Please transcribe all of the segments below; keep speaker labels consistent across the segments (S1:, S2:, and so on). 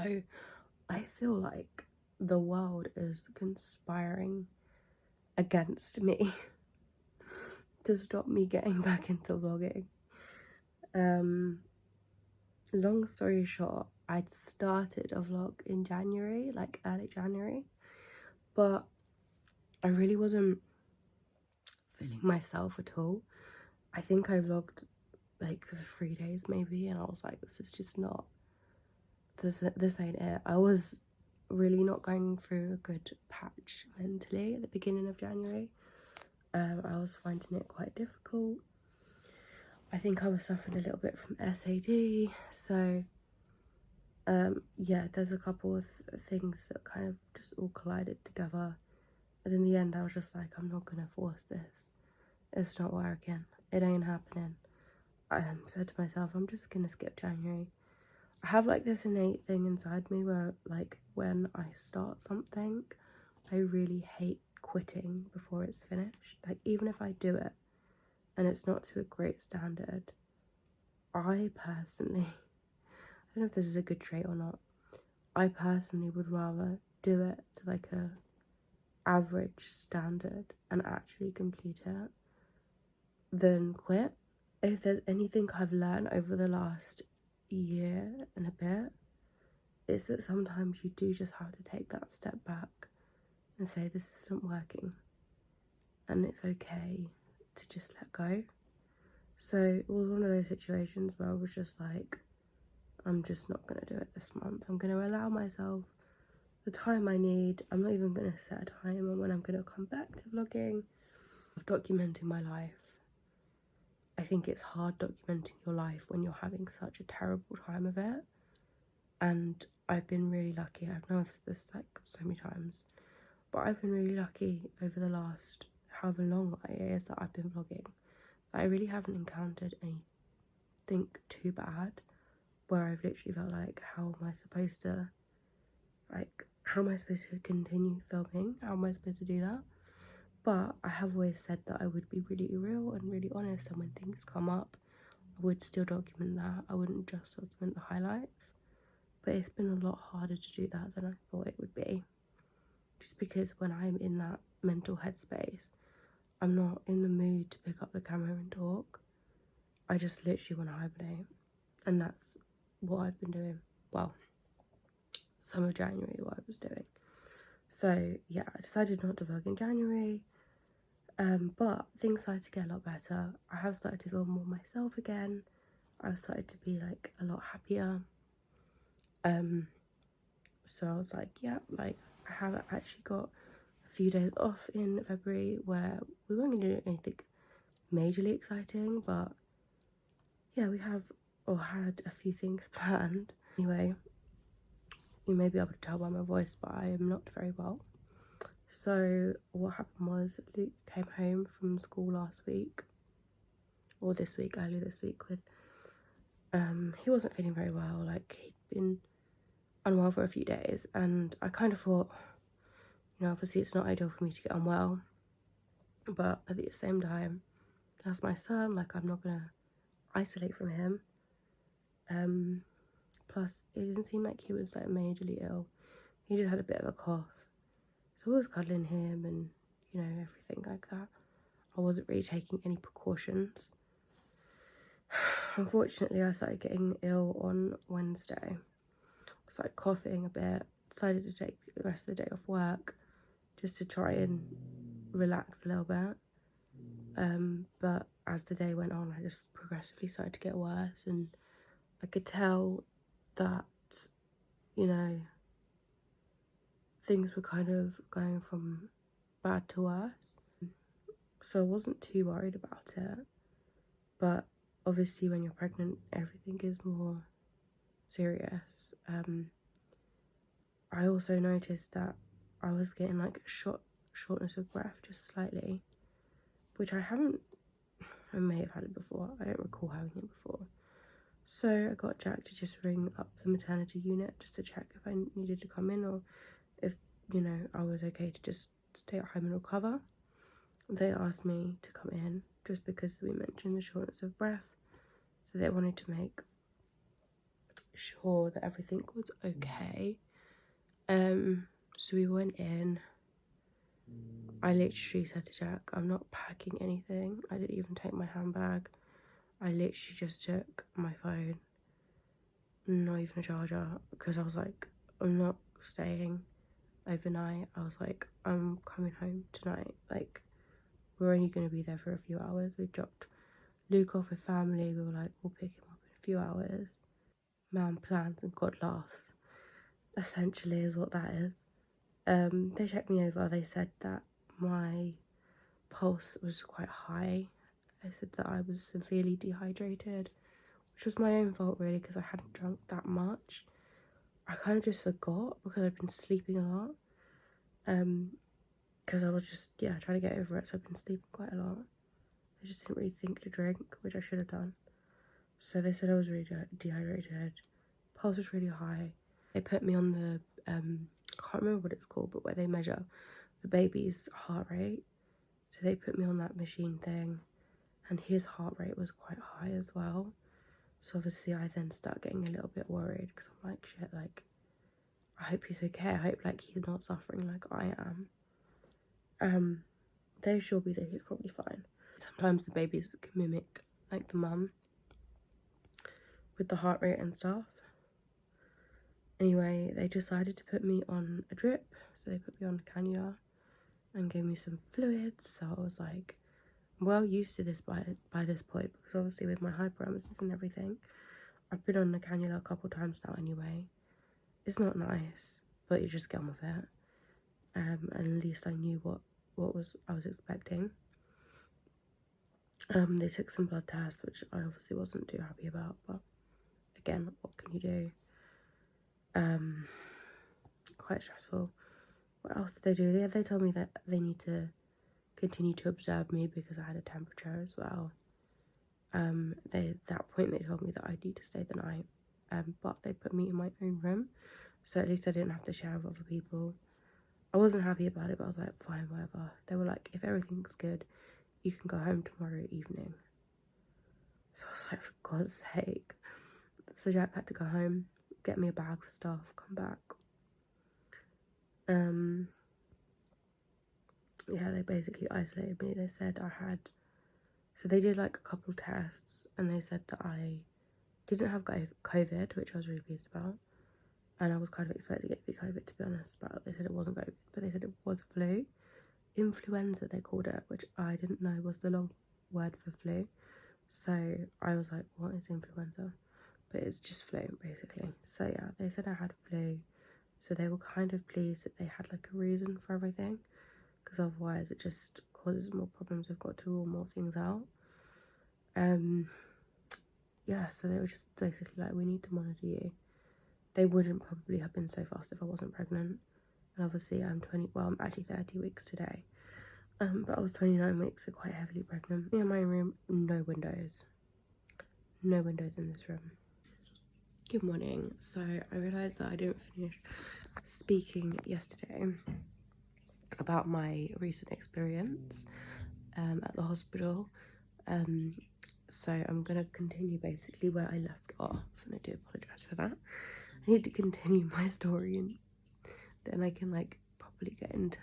S1: So I feel like the world is conspiring against me to stop me getting back into vlogging. Long story short, I'd started a vlog in January, like early January, but I really wasn't feeling myself at all. I think I vlogged like for 3 days maybe, and I was like, this is just not, this ain't it. I was really not going through a good patch mentally at the beginning of January. I was finding it quite difficult. I think I was suffering a little bit from SAD, so yeah, there's a couple of things that kind of just all collided together, and in the end I was just like, I'm not gonna force this. It's not working. It ain't happening. I said to myself, I'm just gonna skip January. I have like this innate thing inside me where like when I start something, I really hate quitting before it's finished. Like even if I do it and it's not to a great standard, I personally, I don't know if this is a good trait or not, I personally would rather do it to like a average standard and actually complete it than quit. If there's anything I've learned over the last year and a bit, it's that sometimes you do just have to take that step back and say, this isn't working, and it's okay to just let go. So it was one of those situations where I was just like, I'm just not going to do it this month. I'm going to allow myself the time I need. I'm not even going to set a time on when I'm going to come back to vlogging, of documenting my life. I think it's hard documenting your life when you're having such a terrible time of it. And I've been really lucky. I know I've said this like so many times, but I've been really lucky over the last however long it is that I've been vlogging. I really haven't encountered anything too bad where I've literally felt like, how am I supposed to continue filming? How am I supposed to do that? But I have always said that I would be really real and really honest, and when things come up, I would still document that. I wouldn't just document the highlights. But it's been a lot harder to do that than I thought it would be. Just because when I'm in that mental headspace, I'm not in the mood to pick up the camera and talk. I just literally want to hibernate. And that's what I've been doing. Well, some of January, what I was doing. So yeah, I decided not to vlog in January. But things started to get a lot better. I have started to feel more myself again. I've started to be like a lot happier. So I was like, yeah, like I have actually got a few days off in February where we weren't going to do anything majorly exciting, but yeah, we have or had a few things planned. Anyway, you may be able to tell by my voice, but I am not very well. So what happened was Luke came home from school last week, or this week, earlier this week, with he wasn't feeling very well. Like he'd been unwell for a few days, and I kind of thought, you know, obviously it's not ideal for me to get unwell, but at the same time, that's my son. Like I'm not gonna isolate from him. Plus it didn't seem like he was like majorly ill. He just had a bit of a cough, so I was cuddling him and, you know, everything like that. I wasn't really taking any precautions. Unfortunately, I started getting ill on Wednesday. I started coughing a bit, decided to take the rest of the day off work just to try and relax a little bit. But as the day went on, I just progressively started to get worse, and I could tell that, you know, things were kind of going from bad to worse. So I wasn't too worried about it, but obviously when you're pregnant, everything is more serious. I also noticed that I was getting like shortness of breath just slightly, which I may have had it before. I don't recall having it before. So I got Jack to just ring up the maternity unit just to check if I needed to come in, or if, you know, I was okay to just stay at home and recover. They asked me to come in just because we mentioned the shortness of breath, so they wanted to make sure that everything was okay. So we went in. I literally said to Jack, I'm not packing anything. I didn't even take my handbag. I literally just took my phone, not even a charger, because I was like, I'm not staying overnight. I was like, I'm coming home tonight. Like, we're only going to be there for a few hours. We dropped Luke off with family. We were like, we'll pick him up in a few hours. Man plans and God laughs, essentially, is what that is. They checked me over. They said that my pulse was quite high. They said that I was severely dehydrated, which was my own fault really, because I hadn't drunk that much. I kind of just forgot because I've been sleeping a lot. Because I was just, trying to get over it, so I've been sleeping quite a lot. I just didn't really think to drink, which I should have done. So they said I was really dehydrated. Pulse was really high. They put me on the, I can't remember what it's called, but where they measure the baby's heart rate. So they put me on that machine thing, and his heart rate was quite high as well. So obviously I then start getting a little bit worried, because I'm like, shit, like, I hope he's okay. I hope, like, he's not suffering like I am. They assured me that he's probably fine. Sometimes the babies can mimic, like, the mum with the heart rate and stuff. Anyway, they decided to put me on a drip. So they put me on a cannula and gave me some fluids. So I was like, well used to this by this point, because obviously with my hyperemesis and everything, I've been on the cannula a couple times now anyway. It's not nice, but you just get on with it. And at least I knew what I was expecting. They took some blood tests, which I obviously wasn't too happy about, but again, what can you do? Quite stressful. What else did they do? They told me that they need to continue to observe me because I had a temperature as well. At that point they told me that I need to stay the night, but they put me in my own room, so at least I didn't have to share with other people. I wasn't happy about it, but I was like, fine, whatever. They were like, if everything's good, you can go home tomorrow evening. So I was like, for God's sake. So Jack had to go home, get me a bag of stuff, come back. Yeah, they basically isolated me. They said so they did like a couple tests, and they said that I didn't have COVID, which I was really pleased about. And I was kind of expecting it to be COVID, to be honest, but they said it wasn't COVID, but they said it was flu. Influenza, they called it, which I didn't know was the long word for flu. So I was like, what is influenza? But it's just flu, basically. So yeah, they said I had flu. So they were kind of pleased that they had like a reason for everything, because otherwise it just causes more problems. We've got to rule more things out. Yeah, so they were just basically like, we need to monitor you. They wouldn't probably have been so fast if I wasn't pregnant. And obviously I'm actually 30 weeks today. But I was 29 weeks, so quite heavily pregnant. In my room, no windows. No windows in this room. Good morning. So I realised that I didn't finish speaking yesterday about my recent experience at the hospital. So I'm going to continue basically where I left off, and I do apologise for that. I need to continue my story, and then I can like properly get into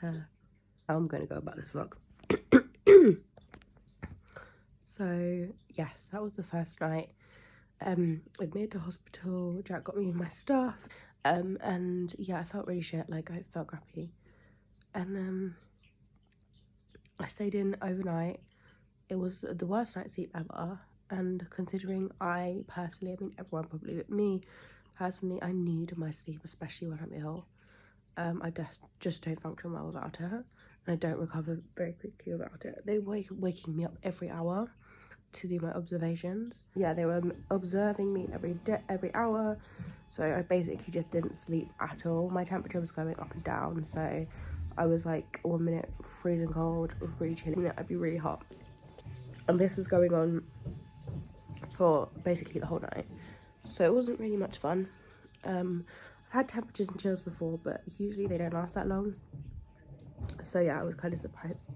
S1: how I'm going to go about this vlog. So yes, that was the first night. Admitted to hospital. Jack got me in my stuff, and yeah, I felt really shit. Like, I felt crappy, and I stayed in overnight. It was the worst night's sleep ever, and considering I personally, I mean everyone probably, but me personally, I need my sleep, especially when I'm ill. I just don't function well without it, and I don't recover very quickly without it. They were waking me up every hour to do my observations. Yeah, they were observing me every hour, so I basically just didn't sleep at all. My temperature was going up and down, so I was like 1 minute freezing cold, really chilly, I'd be really hot. And this was going on for basically the whole night, so it wasn't really much fun. I've had temperatures and chills before, but usually they don't last that long. So yeah, I was kind of surprised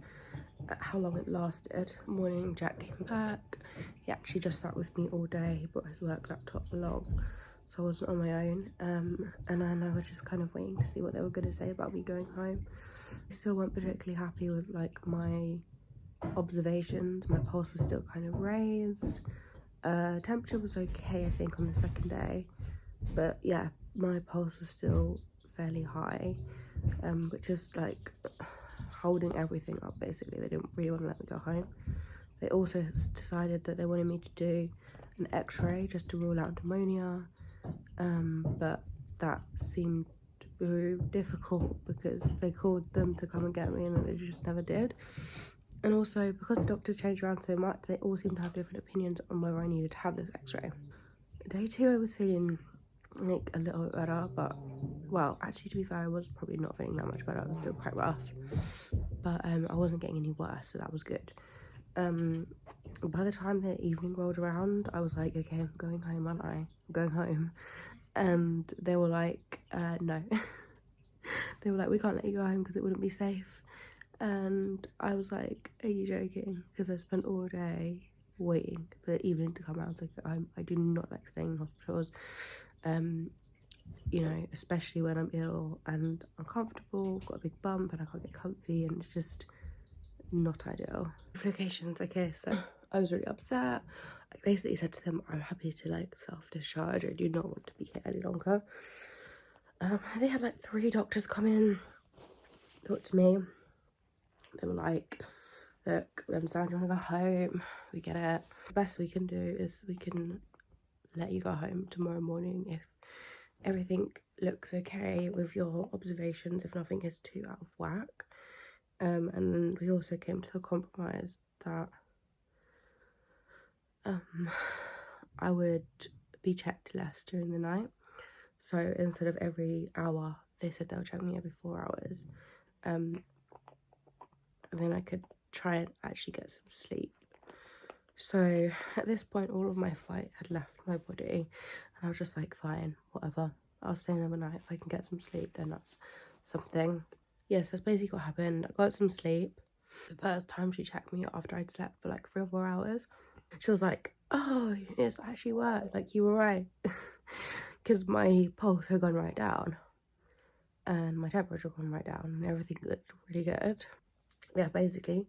S1: at how long it lasted. Morning, Jack came back. He actually just sat with me all day. He brought his work laptop along, so I wasn't on my own. And then I was just kind of waiting to see what they were going to say about me going home. I still weren't particularly happy with like my observations. My pulse was still kind of raised. Temperature was okay, I think, on the second day, but yeah, my pulse was still fairly high, which is like holding everything up basically. They didn't really want to let me go home. They also decided that they wanted me to do an x-ray just to rule out pneumonia, but that seemed very difficult because they called them to come and get me and they just never did. And also, because the doctors changed around so much, they all seem to have different opinions on whether I needed to have this x-ray. Day 2 I was feeling like a little bit better, but well, actually, to be fair, I was probably not feeling that much better. I was still quite rough, but I wasn't getting any worse, so that was good. By the time the evening rolled around, I was like, okay, I'm going home, aren't I? I'm going home. And they were like, no. They were like, we can't let you go home because it wouldn't be safe. And I was like, are you joking? Because I spent all day waiting for the evening to come out. Like, I do not like staying in hospitals, you know, especially when I'm ill and uncomfortable, got a big bump and I can't get comfy, and it's just not ideal. Locations, okay, so I was really upset. I basically said to them, I'm happy to like self-discharge. I do not want to be here any longer. They had like 3 doctors come in, talk to me. They were like, look, we understand you want to go home, we get it. The best we can do is we can let you go home tomorrow morning if everything looks okay with your observations, if nothing is too out of whack. And then we also came to the compromise that I would be checked less during the night. So instead of every hour, they said they'll check me every 4 hours. And then I could try and actually get some sleep. So at this point, all of my fight had left my body, and I was just like, fine, whatever. I'll stay another night. If I can get some sleep, then that's something. Yes, that's basically what happened. I got some sleep. The first time she checked me after I'd slept for like 3 or 4 hours, she was like, oh, it's actually worked. Like, you were right. Because my pulse had gone right down and my temperature had gone right down and everything looked really good. Yeah, basically,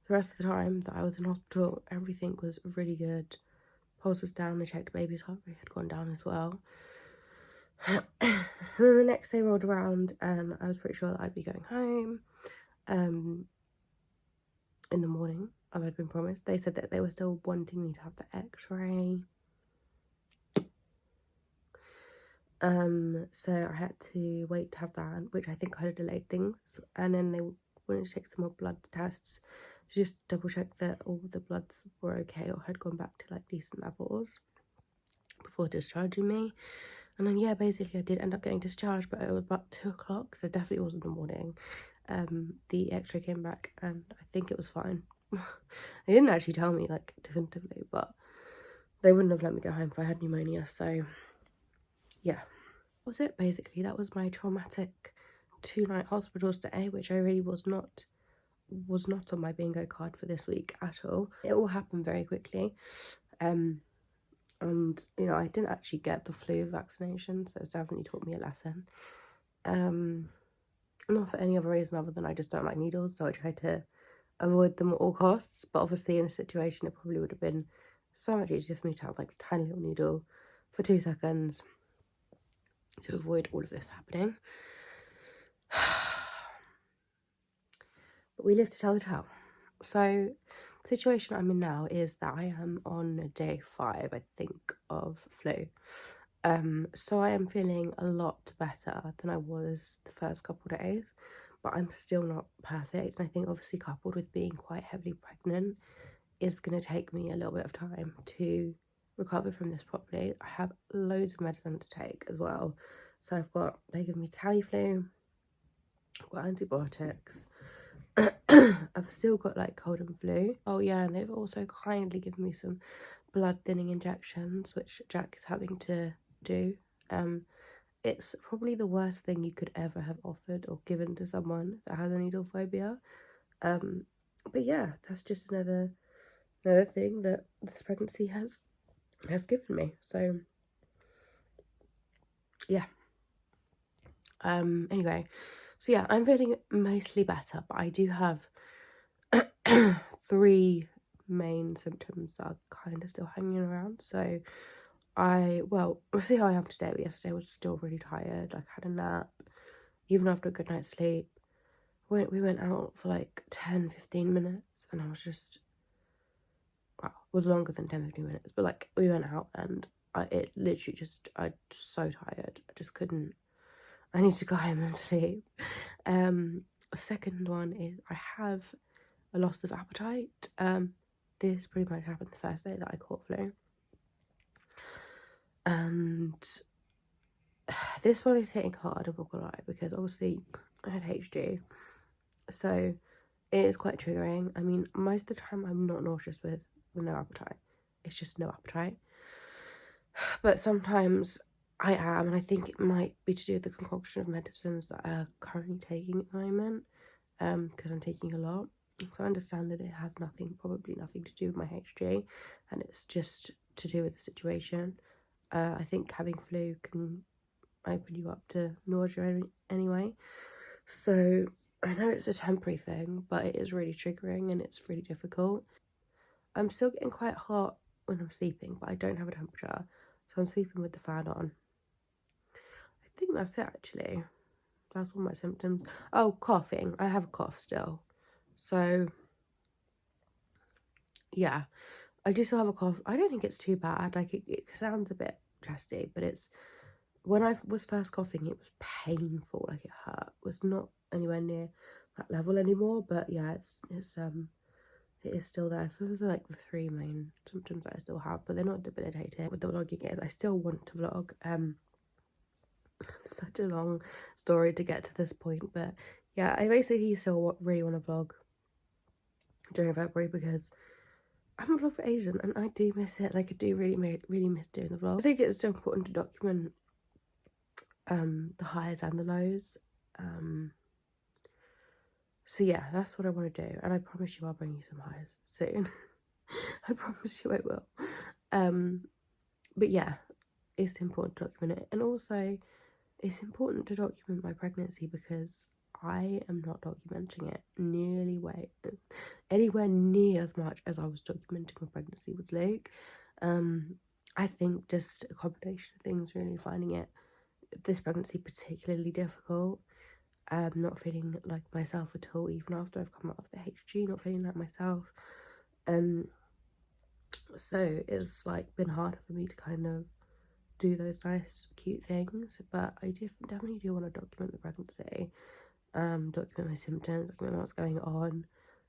S1: the rest of the time that I was in hospital, everything was really good. Pulse was down. They checked baby's heart rate had gone down as well. And then the next day rolled around and I was pretty sure that I'd be going home in the morning, as I'd been promised. They said that they were still wanting me to have the x-ray. So I had to wait to have that, which I think kind of delayed things. And then they wanted to take some more blood tests to just double check that all the bloods were okay or had gone back to like decent levels before discharging me. And then yeah, basically I did end up getting discharged, but it was about 2 o'clock, so it definitely wasn't the morning. The x-ray came back and I think it was fine. They didn't actually tell me like definitively, but they wouldn't have let me go home if I had pneumonia, so yeah. That was it basically. That was my traumatic 2-night hospital stay, which I really was not on my bingo card for this week at all. It all happened very quickly. And you know, I didn't actually get the flu vaccination, so it's definitely taught me a lesson. Not for any other reason other than I just don't like needles, so I try to avoid them at all costs. But obviously in a situation, it probably would have been so much easier for me to have like a tiny little needle for 2 seconds to avoid all of this happening. But we live to tell the tale. So the situation I'm in now is that I am on day 5, I think, of flu. So I am feeling a lot better than I was the first couple of days, but I'm still not perfect. And I think obviously coupled with being quite heavily pregnant is going to take me a little bit of time to recover from this properly. I have loads of medicine to take as well. So they give me Tamiflu, I've got antibiotics. I've still got like cold and flu. Oh yeah, and they've also kindly given me some blood thinning injections, which Jack is having to do. It's probably the worst thing you could ever have offered or given to someone that has a needle phobia. But yeah, that's just another thing that this pregnancy has given me. So yeah. Anyway, so yeah, I'm feeling mostly better, but I do have 3 main symptoms that are kind of still hanging around. So we'll see how I am today, but yesterday I was still really tired. Like, I had a nap, even after a good night's sleep. We went out for like 10-15 minutes, and I was just, well, it was longer than 10-15 minutes, but like, we went out and it literally just, I'm so tired. I just couldn't, I need to go home and sleep. A second one is I have a loss of appetite. This pretty much happened the first day that I caught flu. And this one is hitting hard, I'm not gonna lie, because obviously I had HG. So it is quite triggering. I mean, most of the time I'm not nauseous with the no appetite. It's just no appetite. But sometimes I am, and I think it might be to do with the concoction of medicines that I am currently taking at the moment, because I'm taking a lot. So I understand that it has probably nothing to do with my HG, and it's just to do with the situation. I think having flu can open you up to nausea anyway. So I know it's a temporary thing, but it is really triggering and it's really difficult. I'm still getting quite hot when I'm sleeping, but I don't have a temperature, so I'm sleeping with the fan on. I think that's it, actually. That's all my symptoms. Oh, coughing. I have a cough still. So, yeah. I do still have a cough. I don't think it's too bad. Like, it sounds a bit chesty, but it's... When I was first coughing, it was painful. Like, it hurt. It was not anywhere near that level anymore, but yeah, it is still there. So those are like the 3 main symptoms that I still have, but they're not debilitating. With the vlogging is, I still want to vlog. Such a long story to get to this point, but yeah, I basically still really want to vlog during February because I haven't vlogged for ages and I do miss it. Like, I do really miss doing the vlog. I think it's still important to document the highs and the lows. So yeah, that's what I want to do, and I promise you I'll bring you some highs soon. I promise you I will. But yeah, it's important to document it, and also it's important to document my pregnancy because I am not documenting it anywhere near as much as I was documenting my pregnancy with Luke. I think just a combination of things, really finding this pregnancy particularly difficult. Not feeling like myself at all, even after I've come out of the HG, not feeling like myself. So it's like been harder for me to kind of do those nice, cute things, but I definitely do want to document the pregnancy, document my symptoms, document what's going on.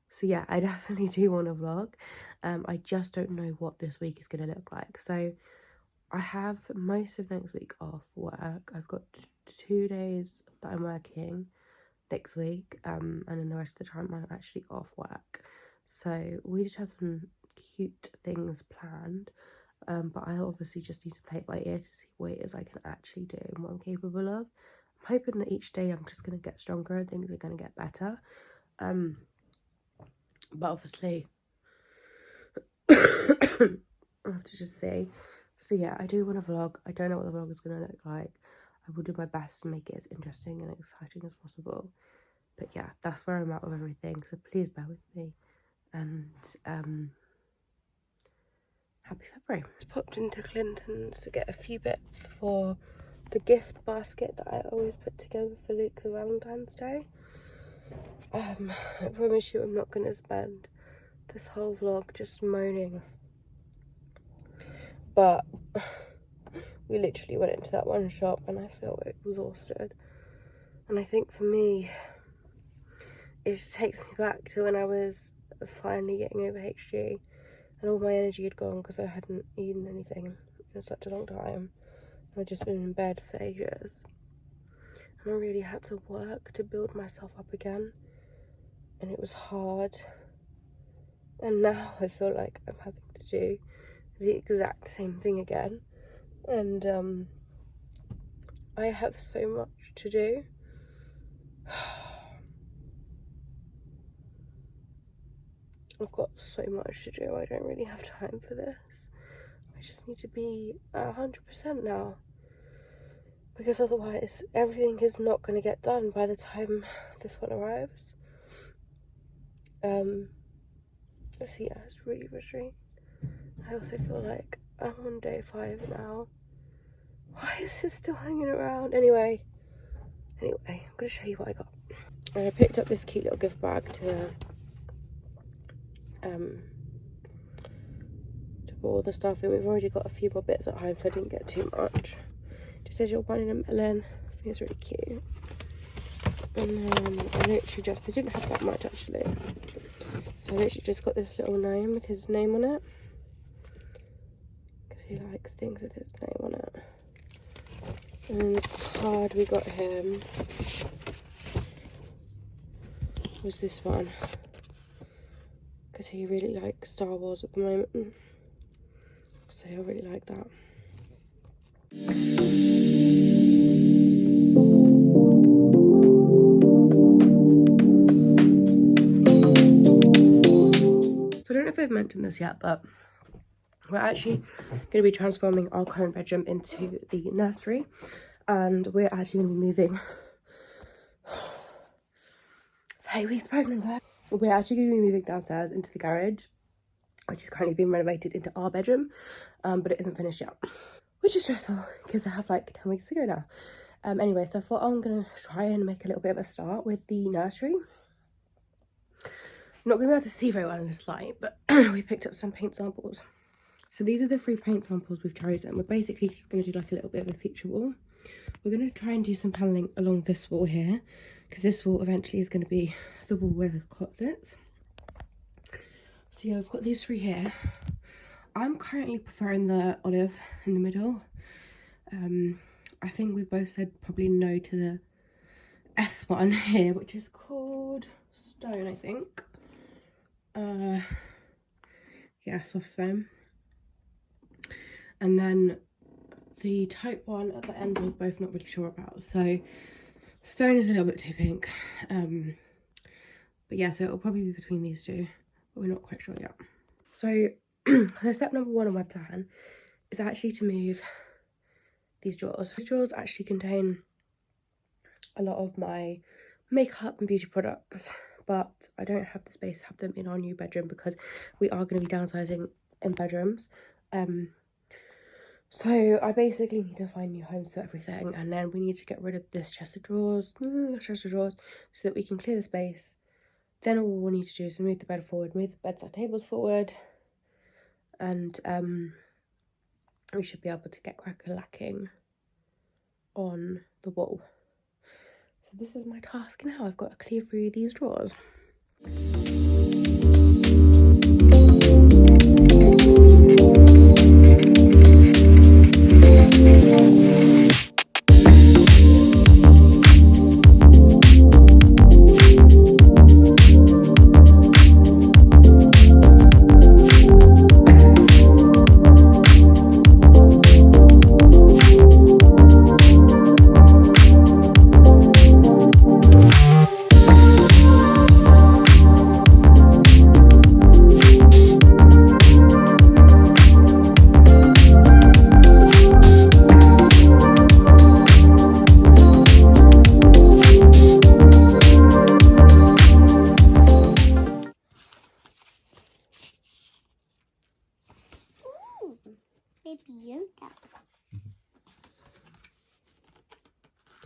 S1: So yeah, I definitely do want to vlog. I just don't know what this week is going to look like. So I have most of next week off work. I've got 2 days that I'm working next week, and then the rest of the time I'm actually off work. So we just have some cute things planned, but I obviously just need to play it by ear to see what it is I can actually do and what I'm capable of. I'm hoping that each day I'm just going to get stronger and things are going to get better. But obviously I'll have to just see. So yeah, I do want to vlog. I don't know what the vlog is going to look like. I will do my best to make it as interesting and exciting as possible. But yeah, that's where I'm at with everything. So please bear with me. And happy February. I popped into Clinton's to get a few bits for the gift basket that I always put together for Luke for Valentine's Day. I promise you I'm not going to spend this whole vlog just moaning. But we literally went into that one shop and I felt exhausted. And I think for me, it just takes me back to when I was finally getting over HG and all my energy had gone because I hadn't eaten anything in such a long time. I'd just been in bed for ages. And I really had to work to build myself up again. And it was hard. And now I feel like I'm having to do the exact same thing again. And I have so much to do. I've got so much to do. I don't really have time for this. I just need to be 100% now. because otherwise everything is not going to get done by the time this one arrives. So yeah, it's really frustrating. I also feel like I'm on day 5 now. Why is this still hanging around? Anyway, I'm gonna show you what I got. I picked up this cute little gift bag to put all the stuff in. We've already got a few more bits at home, so I didn't get too much. It just says you're one in a melon. I think it's really cute. And then I literally just, I didn't have that much actually. So I literally just got this little gnome with his name on it. Because he likes things with his name on it. And the card we got him was this one. Because he really likes Star Wars at the moment. So I really like that. I don't know if I've mentioned this yet, but we're actually going to be transforming our current bedroom into the nursery, and we're actually going to be moving. 8 weeks pregnant, guys. We're actually going to be moving downstairs into the garage, which is currently being renovated into our bedroom, but it isn't finished yet, which is stressful because I have like 10 weeks to go now. Anyway, so I thought I'm going to try and make a little bit of a start with the nursery. I'm not going to be able to see very well in this light, but we picked up some paint samples. So these are the 3 paint samples we've chosen. We're basically just going to do like a little bit of a feature wall. We're going to try and do some paneling along this wall here, because this wall eventually is going to be the wall where the cot sits. So yeah, we've got these 3 here. I'm currently preferring the olive in the middle. I think we've both said probably no to the S one here, which is called Stone, I think. Yeah, soft stone. And then the taupe one at the end we're both not really sure about. So stone is a little bit too pink. But yeah, so it'll probably be between these 2, but we're not quite sure yet. So step number 1 of my plan is actually to move these drawers. These drawers actually contain a lot of my makeup and beauty products, but I don't have the space to have them in our new bedroom because we are going to be downsizing in bedrooms. So I basically need to find new homes for everything, and then we need to get rid of this chest of drawers, so that we can clear the space. Then all we'll need to do is move the bed forward, move the bedside tables forward, and we should be able to get crack-a-lacking on the wall. So this is my task now. I've got to clear through these drawers.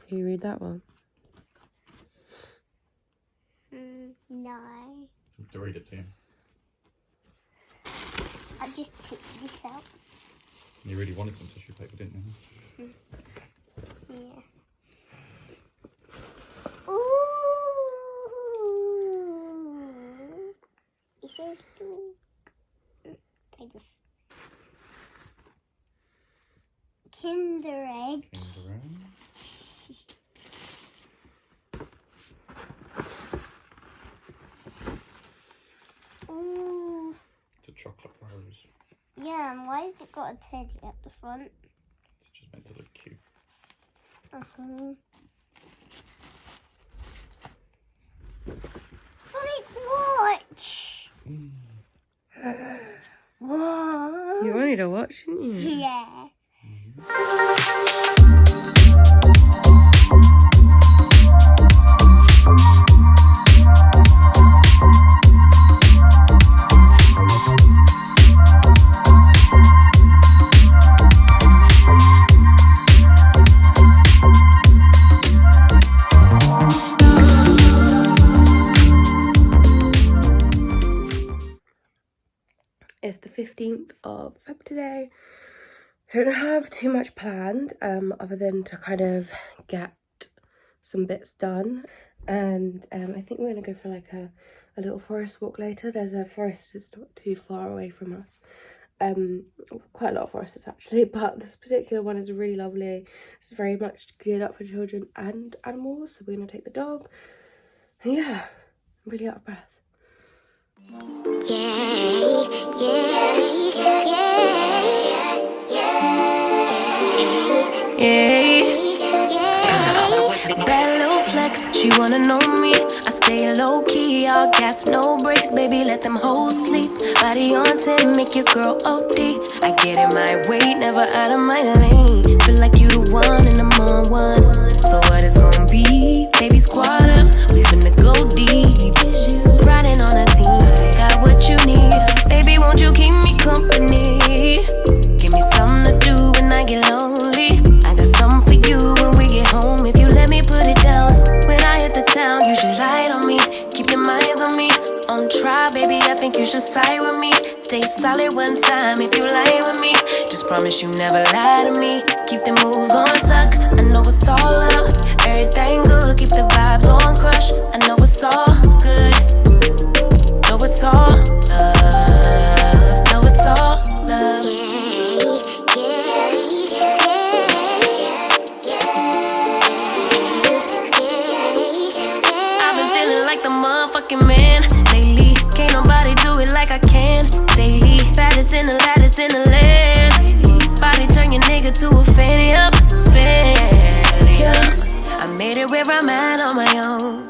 S1: Can you read that one?
S2: No.
S3: To read it to you.
S2: I just picked this out.
S3: You really wanted some tissue paper, didn't you?
S2: Yeah. Ooh. It says I just Kinder Egg.
S3: Kinder Egg.
S2: Ooh.
S3: It's a chocolate rose.
S2: Yeah, and why has it got a teddy at the front?
S3: It's just meant to look cute.
S2: Sonic Watch!
S1: What? You wanted to watch, didn't you?
S2: Yeah.
S1: month of Feb today. I don't have too much planned other than to kind of get some bits done, and I think we're gonna go for like a little forest walk later. There's a forest that's not too far away from us, quite a lot of forests actually, but this particular one is really lovely. It's very much geared up for children and animals, so we're gonna take the dog, and yeah, I'm really out of breath.
S4: Bad little flex, she wanna know me. I stay low key, all gas, no brakes, baby, let them hoes sleep. Body on 10, make your girl OD. I get in my way, never out of my lane. Feel like you the one and I'm on one. So what it's gonna be? Baby, squad up, we finna go deep. Riding on a team, got what you need. Baby, won't you keep me company? Give me something to do when I get lonely. I got something for you when we get home. If you let me put it down, when I hit the town, you should slide on me. Keep your minds on me. On trial, baby, I think you should side with me. Stay solid one time if you lie with me. Just promise you never lie to me. Keep the moves on tuck. I know it's all love. Everything good. Keep the vibes on crush. I know it's all good. Know it's all love. Know it's all love. I've been feeling like the motherfucking man lately. Can't nobody do it like I can daily. Baddest in the lattice in the land. Body turn your nigga to a fanny up, fanny up. I made it where I'm at on my own.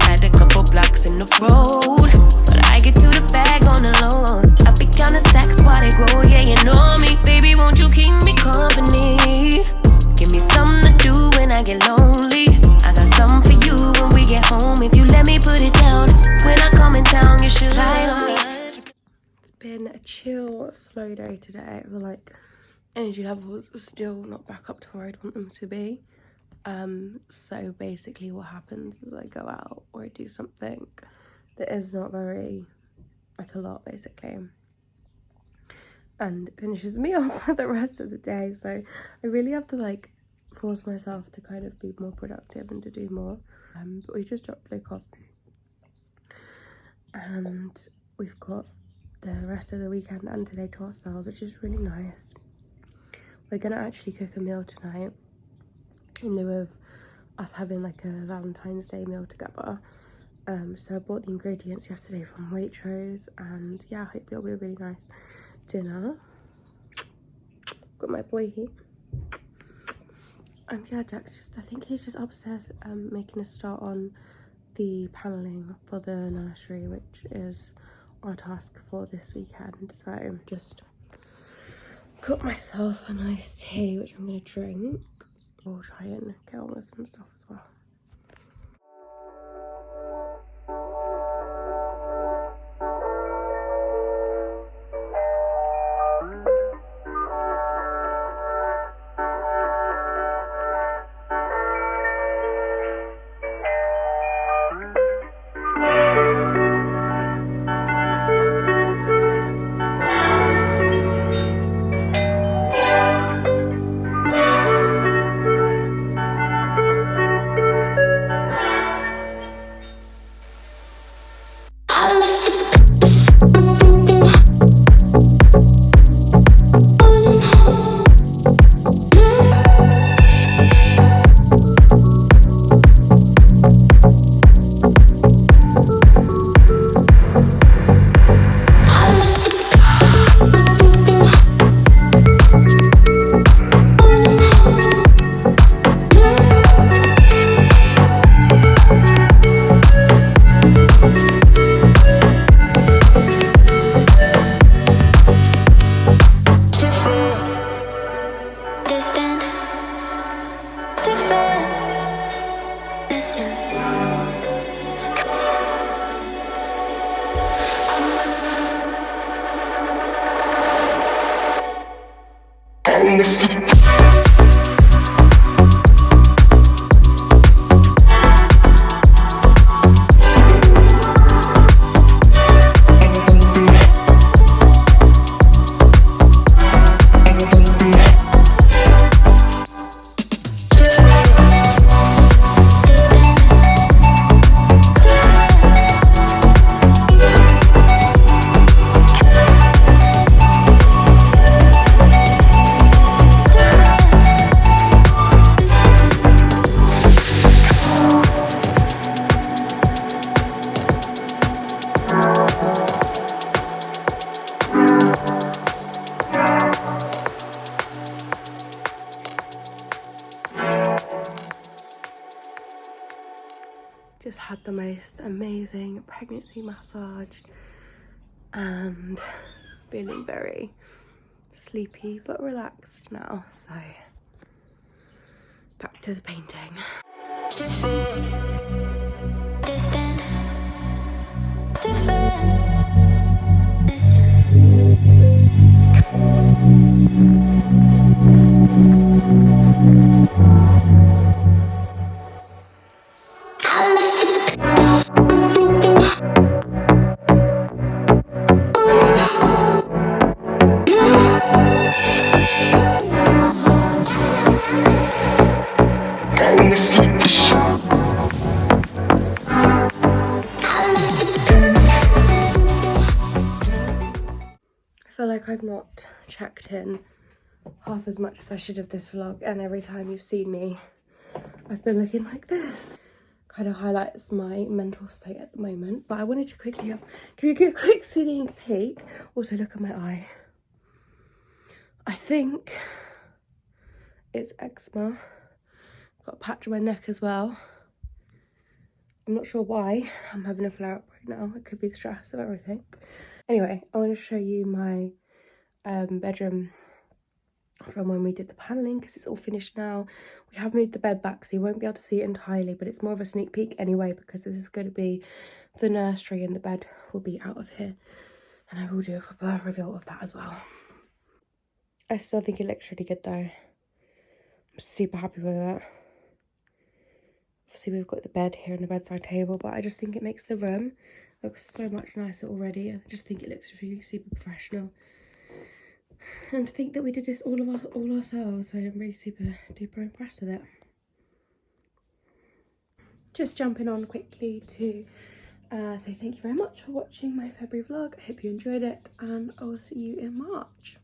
S4: Had a couple blocks in the road, but I get to the bag on the low. I be counting stacks while they grow, yeah, you know me. Baby, won't you keep me company? Give me something to do when I get lonely. I got something for you when we get home. If you let me put it down, when I come in town, you should slide on me.
S1: It's been a chill, slow day today. I feel like energy levels are still not back up to where I'd want them to be. So basically what happens is I go out or I do something that is not very, like a lot basically, and it finishes me off for the rest of the day. So I really have to like force myself to kind of be more productive and to do more. But we just dropped Luke off and we've got the rest of the weekend and today to ourselves, which is really nice. We're gonna actually cook a meal tonight in lieu of us having like a Valentine's Day meal together. So I bought the ingredients yesterday from Waitrose, and yeah, hopefully it'll be a really nice dinner. Got my boy here, and yeah, Jack's I think he's just upstairs making a start on the panelling for the nursery, which is our task for this weekend. So I'm just got myself a nice tea, which I'm gonna drink. We'll try and get on with some stuff as well. just had the most amazing pregnancy massage and feeling very sleepy but relaxed now, so back to the painting. I feel like I've not checked in half as much as I should of this vlog, and every time you've seen me I've been looking like this. Kind of highlights my mental state at the moment, but I wanted to quickly give you a quick sneak peek. Also look at my eye. I think it's eczema. Got a patch on my neck as well. I'm not sure why I'm having a flare up right now. It could be the stress of everything. Anyway, I want to show you my bedroom from when we did the paneling, because it's all finished now. We have moved the bed back, so you won't be able to see it entirely, but it's more of a sneak peek anyway, because this is going to be the nursery and the bed will be out of here, and I will do a proper reveal of that as well. I still think it looks really good though. I'm super happy with it. Obviously we've got the bed here and the bedside table, but I just think it makes the room look so much nicer already. I just think it looks really super professional. And to think that we did this all ourselves, so I'm really super duper impressed with it. Just jumping on quickly to say thank you very much for watching my February vlog. I hope you enjoyed it, and I'll see you in March.